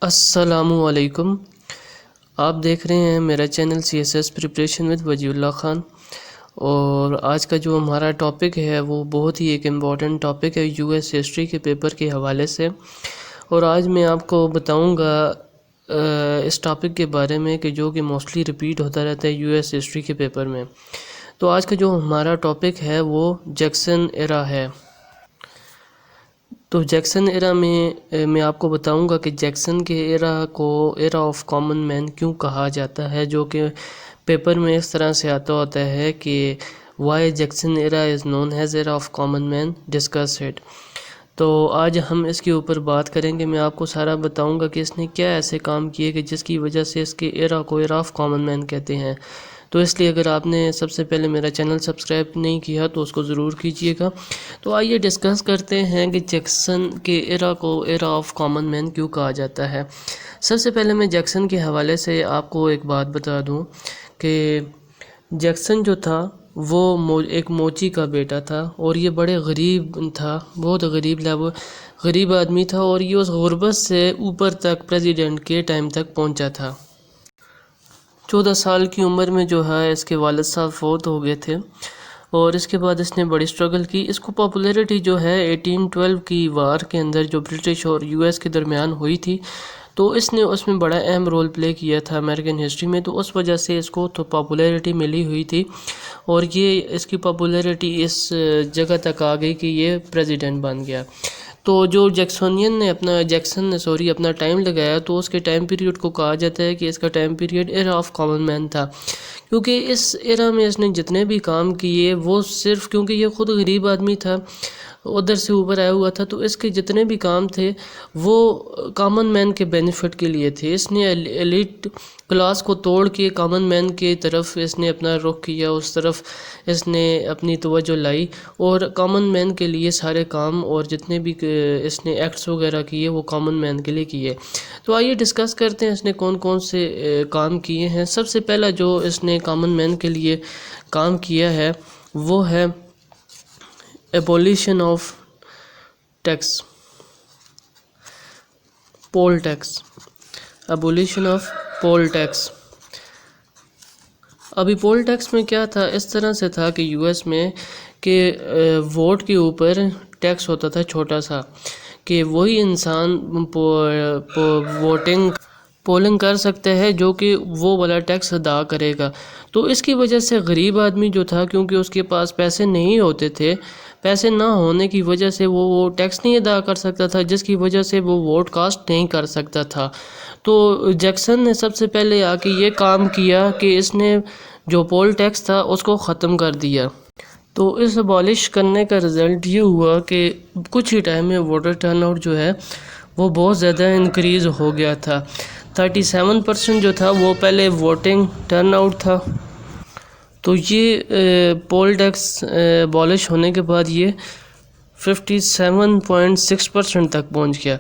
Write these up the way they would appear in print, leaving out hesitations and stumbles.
السلام علیکم۔ آپ دیکھ رہے ہیں میرا channel C S S preparation with Wajiullah Khan, اور آج کا جو ہمارا ٹاپک ہے وہ بہت ہی ایک امپورٹنٹ ٹاپک ہے یو ایس ہسٹری کے پیپر کے حوالے سے۔ اور آج میں آپ کو بتاؤں گا اس ٹاپک کے بارے میں کہ جو کہ موسٹلی ریپیٹ ہوتا رہتا ہے یو ایس ہسٹری کے پیپر میں۔ تو آج کا جو ہمارا ٹاپک ہے وہ جیکسن ایرا ہے۔ تو جیکسن ایرا میں آپ کو بتاؤں گا کہ جیکسن کے ایرا کو ایرا آف کامن مین کیوں کہا جاتا ہے، جو کہ پیپر میں اس طرح سے آتا ہوتا ہے کہ why Jackson era is known as era of common man, discuss it. تو آج ہم اس کے اوپر بات کریں گے۔ میں آپ کو سارا بتاؤں گا کہ اس نے کیا ایسے کام کیے کہ جس کی وجہ سے اس کے ایرا کو ایرا آف کامن مین کہتے ہیں۔ تو اس لیے اگر آپ نے سب سے پہلے میرا چینل سبسکرائب نہیں کیا تو اس کو ضرور کیجئے گا۔ تو آئیے ڈسکس کرتے ہیں کہ جیکسن کے ایرا کو ایرا آف کامن مین کیوں کہا جاتا ہے۔ سب سے پہلے میں جیکسن کے حوالے سے آپ کو ایک بات بتا دوں کہ جیکسن جو تھا وہ ایک موچی کا بیٹا تھا، اور یہ بڑے غریب تھا، بہت غریب آدمی تھا، اور یہ اس غربت سے اوپر تک پریزیڈنٹ کے ٹائم تک پہنچا تھا۔ 14 سال کی عمر میں جو ہے اس کے والد صاحب فوت ہو گئے تھے، اور اس کے بعد اس نے بڑی سٹرگل کی۔ اس کو پاپولیرٹی جو ہے 1812 کی وار کے اندر جو برٹش اور یو ایس کے درمیان ہوئی تھی، تو اس نے اس میں بڑا اہم رول پلے کیا تھا امریکن ہسٹری میں، تو اس وجہ سے اس کو تو پاپولیرٹی ملی ہوئی تھی، اور یہ اس کی پاپولیرٹی اس جگہ تک آ گئی کہ یہ پریزیڈنٹ بن گیا۔ تو جو جیکسن نے اپنا ٹائم لگایا، تو اس کے ٹائم پیریڈ کو کہا جاتا ہے کہ اس کا time period era of common مین تھا، کیونکہ اس ایرا میں اس نے جتنے بھی کام کیے وہ صرف کیونکہ یہ خود غریب آدمی تھا، ادھر سے اوپر آیا ہوا تھا، تو اس کے جتنے بھی کام تھے وہ کامن مین کے بینیفٹ کے لیے تھے۔ اس نے ایلیٹ کلاس کو توڑ کے کامن مین کی طرف اس نے اپنا رخ کیا، اس طرف اس نے اپنی توجہ لائی، اور کامن مین کے لیے سارے کام اور جتنے بھی اس نے ایکٹس وغیرہ کیے وہ کامن مین کے لیے کیے۔ تو آئیے ڈسکس کرتے ہیں اس نے کون کون سے کام کیے ہیں۔ سب سے پہلا جو اس نے کامن مین کے لیے کام کیا ہے وہ ہے abolition of tax, poll tax, abolition of poll tax. ابھی پول ٹیکس میں کیا تھا، اس طرح سے تھا کہ یو ایس میں کہ ووٹ کے اوپر ٹیکس ہوتا تھا چھوٹا سا، کہ وہی انسان پولنگ کر سکتے ہیں جو کہ وہ والا ٹیکس ادا کرے گا۔ تو اس کی وجہ سے غریب آدمی جو تھا، کیونکہ اس کے پاس پیسے نہیں ہوتے تھے، پیسے نہ ہونے کی وجہ سے وہ ٹیکس نہیں ادا کر سکتا تھا، جس کی وجہ سے وہ ووٹ کاسٹ نہیں کر سکتا تھا۔ تو جیکسن نے سب سے پہلے آ کے یہ کام کیا کہ اس نے جو پول ٹیکس تھا اس کو ختم کر دیا۔ تو اس ابالش کرنے کا رزلٹ یہ ہوا کہ کچھ ہی ٹائم میں ووٹر ٹرن آؤٹ جو ہے وہ بہت زیادہ انکریز ہو گیا تھا۔ 37% جو تھا وہ پہلے ووٹنگ ٹرن آؤٹ تھا، تو یہ پول ٹیکس ابالش ہونے کے بعد یہ 57.6% تک پہنچ گیا۔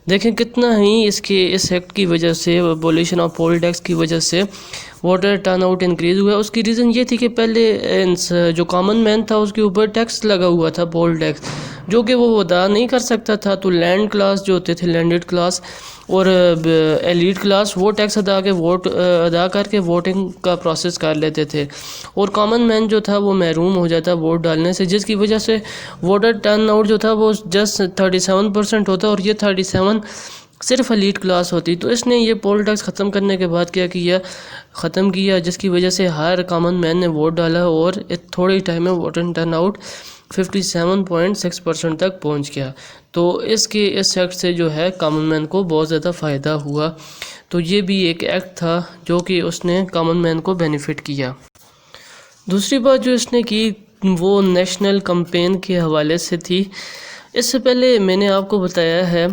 دیکھیں کتنا ہی اس ایکٹ کی وجہ سے، ابولیشن آف پول ٹیکس کی وجہ سے ووٹر ٹرن آؤٹ انکریز ہوا۔ اس کی ریزن یہ تھی کہ پہلے جو کامن مین تھا اس کے اوپر ٹیکس لگا ہوا تھا، پول ٹیکس، جو کہ وہ ادا نہیں کر سکتا تھا۔ تو لینڈ کلاس جو ہوتے تھے، لینڈڈ کلاس اور ایلیٹ کلاس، وہ ٹیکس ادا کر کے ووٹنگ کا پروسیس کر لیتے تھے، اور کامن مین جو تھا وہ محروم ہو جاتا ووٹ ڈالنے سے، جس کی وجہ سے ووٹر ٹرن آؤٹ جو تھا وہ جسٹ 37% ہوتا، اور یہ 37 صرف ایلیٹ کلاس ہوتی۔ تو اس نے یہ پول ٹیکس ختم کرنے کے بعد کیا ختم کیا، جس کی وجہ سے ہر کامن مین نے ووٹ ڈالا، اور تھوڑے ٹائم میں ووٹر ٹرن آؤٹ 57.6% تک پہنچ گیا۔ تو اس ایکٹ سے جو ہے کامن مین کو بہت زیادہ فائدہ ہوا۔ تو یہ بھی ایک ایکٹ تھا جو کہ اس نے کامن مین کو بینیفٹ کیا۔ دوسری بات جو اس نے کی وہ نیشنل کمپین کے حوالے سے تھی۔ اس سے پہلے میں نے آپ کو بتایا ہے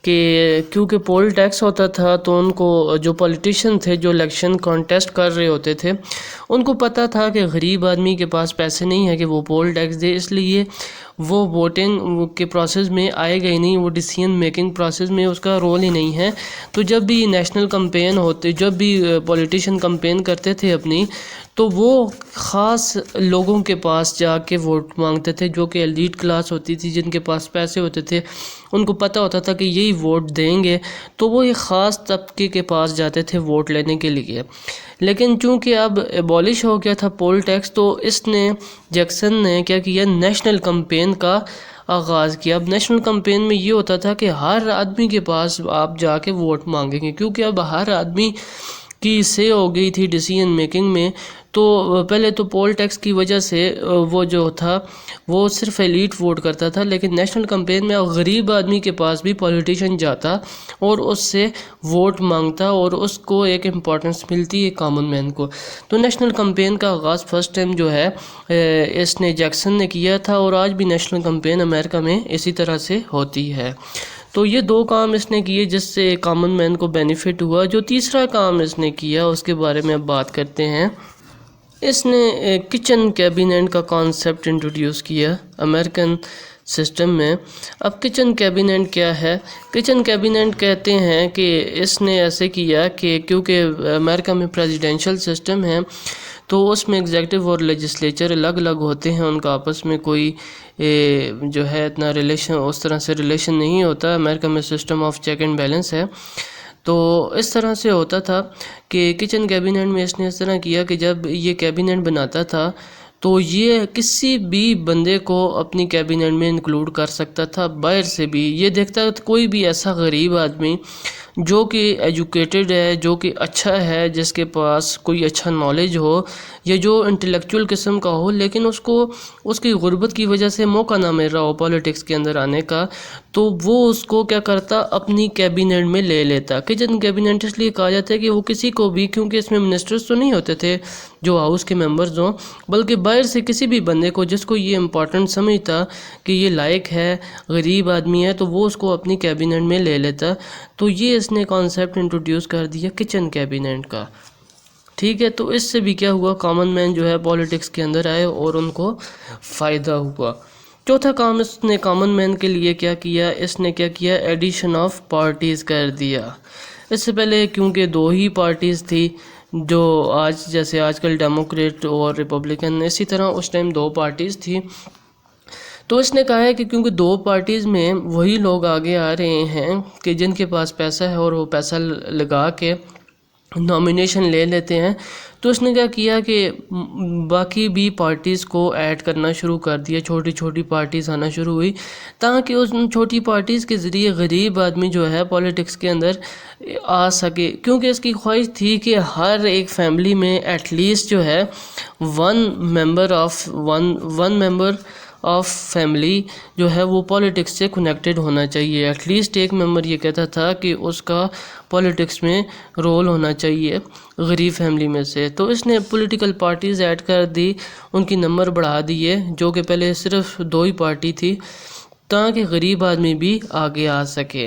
کہ کیونکہ پول ٹیکس ہوتا تھا، تو ان کو جو پولیٹیشین تھے جو الیکشن کانٹیسٹ کر رہے ہوتے تھے، ان کو پتہ تھا کہ غریب آدمی کے پاس پیسے نہیں ہے کہ وہ پول ٹیکس دے، اس لیے وہ ووٹنگ کے پروسیس میں آئے گا ہی نہیں، وہ ڈیسیژن میکنگ پروسیس میں اس کا رول ہی نہیں ہے۔ تو جب بھی نیشنل کمپین ہوتے، جب بھی پولیٹیشین کمپین کرتے تھے اپنی، تو وہ خاص لوگوں کے پاس جا کے ووٹ مانگتے تھے، جو کہ ایلیٹ کلاس ہوتی تھی، جن کے پاس پیسے ہوتے تھے، ان کو پتہ ہوتا تھا کہ یہی ووٹ دیں گے، تو وہ ایک خاص طبقے کے پاس جاتے تھے ووٹ لینے کے لیے۔ لیکن چونکہ اب ایبولش ہو گیا تھا پول ٹیکس، تو جیکسن نے کیا کیا، نیشنل کمپین کا آغاز کیا۔ اب نیشنل کمپین میں یہ ہوتا تھا کہ ہر آدمی کے پاس آپ جا کے ووٹ مانگیں گے، کیونکہ اب ہر آدمی کی سے ہو گئی تھی ڈیسیژن میکنگ میں۔ تو پہلے تو پول ٹیکس کی وجہ سے وہ جو تھا وہ صرف ایلیٹ ووٹ کرتا تھا، لیکن نیشنل کمپین میں غریب آدمی کے پاس بھی پولیٹیشین جاتا اور اس سے ووٹ مانگتا، اور اس کو ایک امپورٹنس ملتی ہے کامن مین کو۔ تو نیشنل کمپین کا آغاز فرسٹ ٹائم جو ہے اس نے جیکسن نے کیا تھا، اور آج بھی نیشنل کمپین امریکہ میں اسی طرح سے ہوتی ہے۔ تو یہ دو کام اس نے کیے جس سے کامن مین کو بینیفٹ ہوا۔ جو تیسرا کام اس نے کیا اس کے بارے میں اب بات کرتے ہیں۔ اس نے کچن کیبنٹ کا کانسیپٹ انٹروڈیوس کیا امریکن سسٹم میں۔ اب کچن کیبنٹ کیا ہے؟ کچن کیبنٹ کہتے ہیں کہ اس نے ایسے کیا کہ کیونکہ امریکہ میں پریزیڈینشل سسٹم ہے، تو اس میں ایگزیکٹو اور لیجسلیچر الگ الگ ہوتے ہیں، ان کا آپس میں کوئی جو ہے اتنا ریلیشن، اس طرح سے ریلیشن نہیں ہوتا۔ امریکہ میں system of check and balance ہے، تو اس طرح سے ہوتا تھا کہ کچن کیبنٹ میں اس نے اس طرح کیا کہ جب یہ کیبنٹ بناتا تھا تو یہ کسی بھی بندے کو اپنی کیبنٹ میں انکلوڈ کر سکتا تھا، باہر سے بھی۔ یہ دیکھتا تھا کوئی بھی ایسا غریب آدمی جو کہ ایجوکیٹڈ ہے، جو کہ اچھا ہے، جس کے پاس کوئی اچھا نالج ہو یا جو انٹلیکچول قسم کا ہو، لیکن اس کو اس کی غربت کی وجہ سے موقع نہ مل رہا ہو پولیٹکس کے اندر آنے کا، تو وہ اس کو کیا کرتا، اپنی کیبنٹ میں لے لیتا۔ کچن کیبنٹ اس لیے کہا جاتا ہے کہ وہ کسی کو بھی، کیونکہ اس میں منسٹرز تو نہیں ہوتے تھے جو ہاؤس کے ممبرز ہوں، بلکہ باہر سے کسی بھی بندے کو جس کو یہ امپورٹنٹ سمجھتا کہ یہ لائق ہے، غریب آدمی ہے، تو وہ اس کو اپنی کیبنٹ میں لے لیتا۔ تو یہ اس نے کانسیپٹ انٹروڈیوس کر دیا کچن کیبنٹ کا، ٹھیک ہے۔ تو اس سے بھی کیا ہوا، کامن مین جو ہے پولیٹکس کے اندر آئے اور ان کو فائدہ ہوا۔ چوتھا کام اس نے کامن مین کے لیے کیا کیا، اس نے کیا کیا، ایڈیشن آف پارٹیز کر دیا۔ اس سے پہلے کیونکہ دو ہی پارٹیز تھی، جو جیسے آج کل ڈیموکریٹ اور ریپبلکن، اسی طرح اس ٹائم دو پارٹیز تھی۔ تو اس نے کہا ہے کہ کیونکہ دو پارٹیز میں وہی لوگ آگے آ رہے ہیں کہ جن کے پاس پیسہ ہے اور وہ پیسہ لگا کے نامینیشن لے لیتے ہیں، تو اس نے کیا کیا کہ باقی بھی پارٹیز کو ایڈ کرنا شروع کر دیا، چھوٹی چھوٹی پارٹیز آنا شروع ہوئی، تاکہ اس چھوٹی پارٹیز کے ذریعے غریب آدمی جو ہے پولیٹکس کے اندر آ سکے، کیونکہ اس کی خواہش تھی کہ ہر ایک فیملی میں ایٹ لیسٹ جو ہے ون ممبر آف فیملی جو ہے وہ پولیٹکس سے کنیکٹڈ ہونا چاہیے۔ ایٹ لیسٹ ایک ممبر یہ کہتا تھا کہ اس کا پولیٹکس میں رول ہونا چاہیے غریب فیملی میں سے۔ تو اس نے پولیٹیکل پارٹیز ایڈ کر دی، ان کی نمبر بڑھا دیے، جو کہ پہلے صرف دو ہی پارٹی تھی، تاکہ غریب آدمی بھی آگے آ سکے۔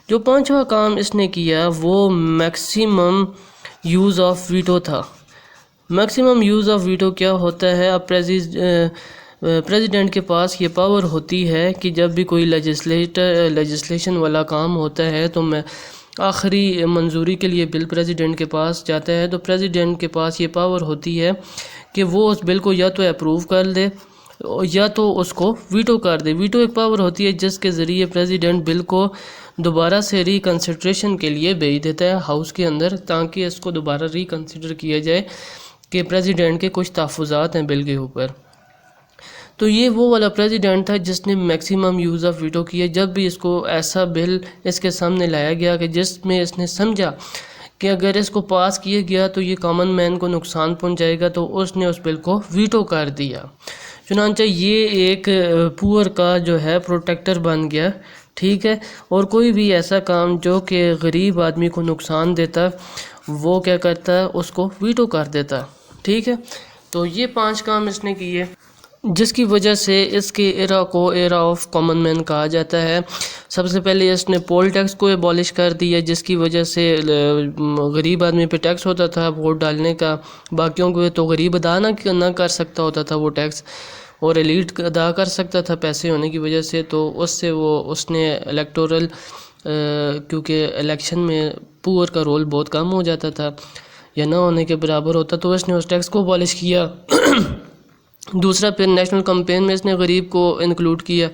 جو پانچواں کام اس نے کیا وہ میکسیمم یوز آف ویٹو تھا۔ میکسیمم یوز آف ویٹو کیا ہوتا ہے؟ اب پریزیڈنٹ کے پاس یہ پاور ہوتی ہے کہ جب بھی کوئی لیجسلیشن والا کام ہوتا ہے تو میں آخری منظوری کے لیے بل پریزیڈنٹ کے پاس جاتا ہے، تو پریزیڈنٹ کے پاس یہ پاور ہوتی ہے کہ وہ اس بل کو یا تو اپروو کر دے یا تو اس کو ویٹو کر دے۔ ویٹو ایک پاور ہوتی ہے جس کے ذریعے پریزیڈنٹ بل کو دوبارہ سے ریکنسیڈریشن کے لیے بھیج دیتا ہے ہاؤس کے اندر، تاکہ اس کو دوبارہ ریکنسیڈر کیا جائے کہ پریزیڈنٹ کے کچھ تحفظات ہیں بل کے اوپر۔ تو یہ وہ والا پریزیڈنٹ تھا جس نے میکسیمم یوز آف ویٹو کیا۔ جب بھی اس کو ایسا بل اس کے سامنے لایا گیا کہ جس میں اس نے سمجھا کہ اگر اس کو پاس کیا گیا تو یہ کامن مین کو نقصان پہنچائے گا، تو اس نے اس بل کو ویٹو کر دیا۔ چنانچہ یہ ایک پور کا جو ہے پروٹیکٹر بن گیا، ٹھیک ہے۔ اور کوئی بھی ایسا کام جو کہ غریب آدمی کو نقصان دیتا، وہ کیا کرتا ہے، اس کو ویٹو کر دیتا، ٹھیک ہے۔ تو یہ 5 کام اس نے کیے، جس کی وجہ سے اس کے ایرا کو ایرا آف کامن مین کہا جاتا ہے۔ سب سے پہلے اس نے پول ٹیکس کو ایبولش کر دیا، جس کی وجہ سے غریب آدمی پہ ٹیکس ہوتا تھا ووٹ ڈالنے کا، باقیوں کو تو غریب ادا نہ کر سکتا ہوتا تھا وہ ٹیکس۔ اور ایلیٹ ادا کر سکتا تھا پیسے ہونے کی وجہ سے، تو اس نے الیکٹورل کیونکہ الیکشن میں پور کا رول بہت کم ہو جاتا تھا یا نہ ہونے کے برابر ہوتا، تو اس نے اس ٹیکس کو abolish کیا۔ دوسرا پھر نیشنل کمپین میں اس نے غریب کو انکلوڈ کیا،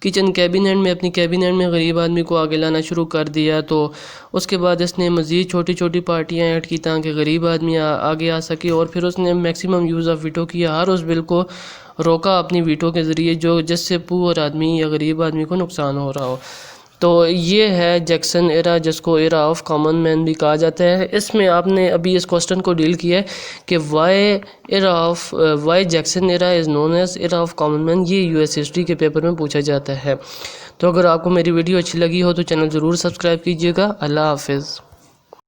کچن کیبنٹ میں، اپنی کیبنٹ میں غریب آدمی کو آگے لانا شروع کر دیا۔ تو اس کے بعد اس نے مزید چھوٹی چھوٹی پارٹیاں ایڈ کی تاکہ غریب آدمی آگے آ سکے، اور پھر اس نے میکسیمم یوز آف ویٹو کیا، ہر اس بل کو روکا اپنی ویٹو کے ذریعے جس سے پور آدمی یا غریب آدمی کو نقصان ہو رہا ہو۔ تو یہ ہے جیکسن ایرا، جس کو ایرا آف کامن مین بھی کہا جاتا ہے۔ اس میں آپ نے ابھی اس کوسچن کو ڈیل کیا ہے کہ why Jackson era is known as era of common man, یہ یو ایس ہسٹری کے پیپر میں پوچھا جاتا ہے۔ تو اگر آپ کو میری ویڈیو اچھی لگی ہو تو چینل ضرور سبسکرائب کیجیے گا۔ اللہ حافظ۔